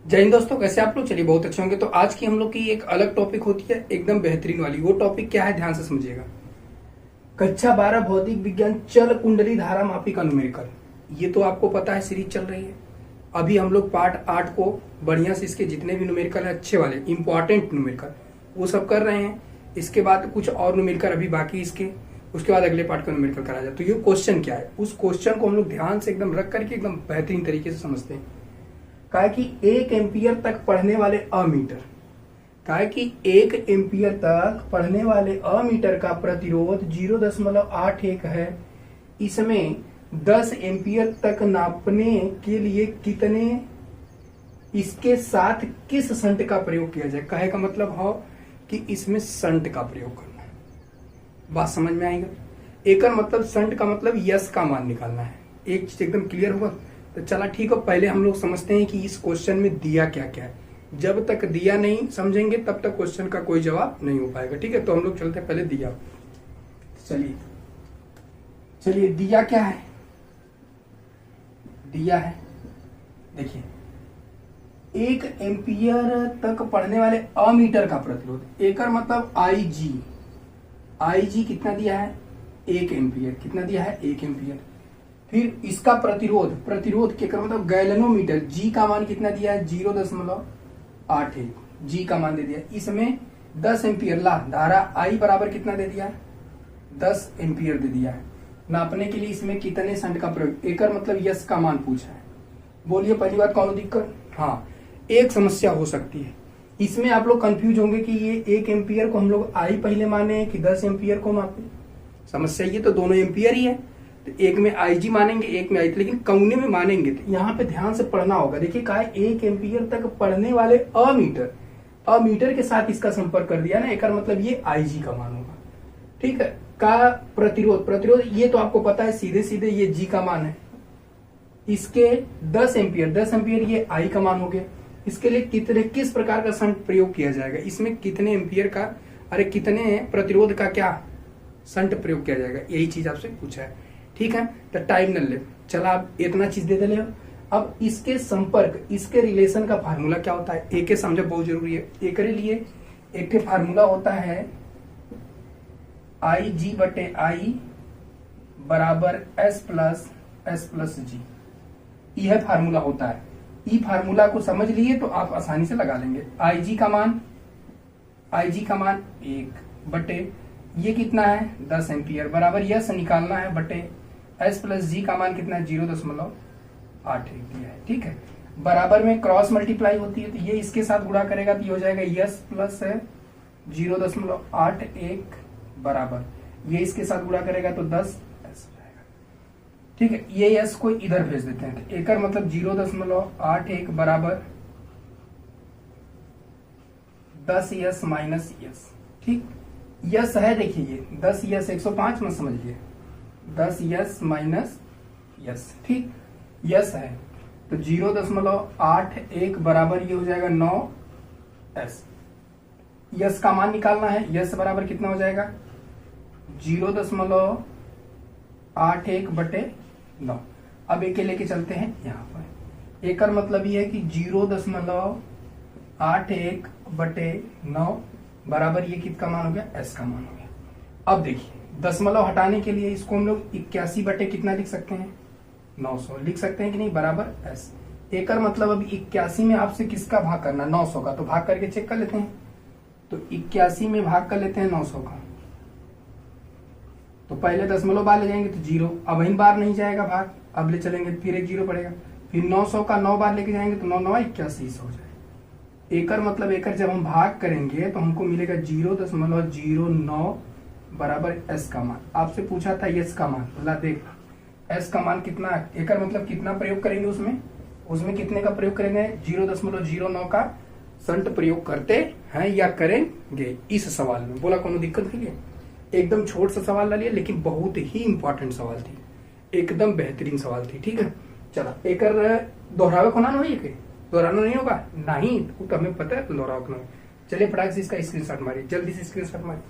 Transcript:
जय हिंद दोस्तों, कैसे आप लोग? चलिए बहुत अच्छे होंगे। तो आज की हम लोग की एक अलग टॉपिक होती है, एकदम बेहतरीन वाली। वो टॉपिक क्या है, ध्यान से समझिएगा। कक्षा 12 भौतिक विज्ञान चल कुंडली धारा मापी का न्यूमेरिकल। ये तो आपको पता है, सीरीज चल रही है। अभी हम लोग पार्ट 8 को बढ़िया से, इसके जितने भी न्यूमेरिकल है अच्छे वाले इंपॉर्टेंट न्यूमेरिकल, वो सब कर रहे हैं। इसके बाद कुछ और न्यूमेरिकल अभी बाकी इसके, उसके बाद अगले पार्ट का न्यूमेरिकल करा जाए। तो ये क्वेश्चन क्या है, उस क्वेश्चन को हम लोग ध्यान से एकदम रख करके एकदम बेहतरीन तरीके से समझते हैं। कहा कि 1 एम्पियर तक पढ़ने वाले अमीटर, कहा कि 1 एम्पियर तक पढ़ने वाले अमीटर का प्रतिरोध 0.81 है। इसमें 10 एम्पियर तक नापने के लिए कितने, इसके साथ किस संट का प्रयोग किया जाए। कहे का मतलब हो कि इसमें संट का प्रयोग करना है। बात समझ में आएगा? एक मतलब संट का मतलब यस का मान निकालना है। एक चीज एकदम क्लियर होगा। तो चला ठीक है, पहले हम लोग समझते हैं कि इस क्वेश्चन में दिया क्या क्या है। जब तक दिया नहीं समझेंगे तब तक क्वेश्चन का कोई जवाब नहीं हो पाएगा। ठीक है, तो हम लोग चलते हैं पहले दिया। चलिए दिया क्या है। दिया है, देखिए 1 एम्पियर तक पढ़ने वाले अमीटर का प्रतिरोध, एकर मतलब आई जी कितना दिया है, 1 एम्पियर। कितना दिया है, 1 एम्पियर। फिर इसका प्रतिरोध के मतलब गैलनोमीटर, जी का मान कितना दिया है, 0.81 जी का मान दे दिया। इसमें 10 एम्पियर ला धारा आई बराबर कितना दे दिया, 10 एम्पियर दे दिया है। नापने के लिए इसमें कितने संट का प्रयोग, एकर मतलब यस का मान पूछा है। बोलिए पहली बात, कौन दिक्कत? हाँ, एक समस्या हो सकती है इसमें। आप लोग कंफ्यूज होंगे कि ये 1 एम्पियर को हम लोग आई पहले माने कि 10 एम्पियर को मापे। समस्या ये तो दोनों एम्पियर ही है, तो एक में आई जी मानेंगे, एक में आई, लेकिन कौने में मानेंगे। तो यहाँ पे ध्यान से पढ़ना होगा। देखिए कहा 1 एम्पियर तक पढ़ने वाले अमीटर के साथ इसका संपर्क कर दिया ना, एक मतलब ये आई जी का मान होगा। ठीक है, का प्रतिरोध ये तो आपको पता है, सीधे सीधे ये जी का मान है। इसके 10 एम्पियर ये आई का मान हो गया। इसके लिए किस प्रकार का संट प्रयोग किया जाएगा, इसमें कितने एम्पियर का, कितने प्रतिरोध का क्या संट प्रयोग किया जाएगा, यही चीज आपसे पूछा है। ठीक है, तो टाइम न ले, चला आप इतना चीज दे दे। अब इसके संपर्क, इसके रिलेशन का फार्मूला क्या होता है, एक समझ बहुत जरूरी है। एक लिए एक फार्मूला होता है आई जी बटे आई बराबर एस प्लस जी। यह फार्मूला होता है। ई फार्मूला को समझ लिए तो आप आसानी से लगा लेंगे। आई जी का मान 1 बटे ये कितना है, 10 एम्पियर बराबर यस निकालना है बटे एस प्लस जी का मान कितना है, 0.81 दिया है। ठीक है, बराबर में क्रॉस मल्टीप्लाई होती है, तो ये इसके साथ गुणा करेगा तो ये हो जाएगा यस प्लस 0.81 बराबर, ये इसके साथ गुणा करेगा तो 10 एस हो जाएगा। ठीक है, ये यस को इधर भेज देते हैं। तो एकर मतलब 0.81 बराबर 10 यस माइनस यस। ठीक, यस है, देखिए ये 10 यस 105 मत समझिए, 10 यस माइनस यस। ठीक, यस है तो 0.81 बराबर ये हो जाएगा 9 एस। यस का मान निकालना है, यस बराबर कितना हो जाएगा, 0.81 बटे 9। अब एक लेके चलते हैं यहाँ पर। एकर मतलब ये है कि 0.81 बटे 9 बराबर ये किसका मान हो गया, एस का मान हो गया। अब देखिए दशमलव हटाने के लिए इसको हम लोग 81 बटे कितना लिख सकते हैं, 900 लिख सकते हैं कि नहीं, बराबर एस। एकर मतलब अब 81 में आपसे किसका भाग करना, 900 का, तो भाग करके चेक कर लेते हैं। तो 81 में भाग कर लेते हैं 900 का, तो पहले दशमलव बार ले जाएंगे तो 0, अब वही बार नहीं जाएगा भाग, अब ले चलेंगे फिर एक 0 पड़ेगा, फिर 900 का 9 बार लेके जाएंगे तो 9 9 81 हो जाएगा। एकर मतलब एकर जब हम भाग करेंगे तो हमको मिलेगा 0.09 बराबर एस का मान। आपसे पूछा था एस का मान, बोला देख एस का मान कितना, एकर मतलब कितना प्रयोग करेंगे, उसमें कितने का प्रयोग करेंगे, 0.09 का संट प्रयोग करते हैं या करेंगे इस सवाल में। बोला कोनो दिक्कत नहीं है, एकदम छोट सा सवाल ला लिया लेकिन बहुत ही इंपॉर्टेंट सवाल थी, एकदम बेहतरीन सवाल थी। ठीक है, चला एकर दोहरावे को ना होइए के दोहराना नहीं होगा, नहीं तो हमें पता है दोहराव को। चलिए फटाक से इसका स्क्रीनशॉट मारिए, जल्दी से स्क्रीनशॉट मारिए।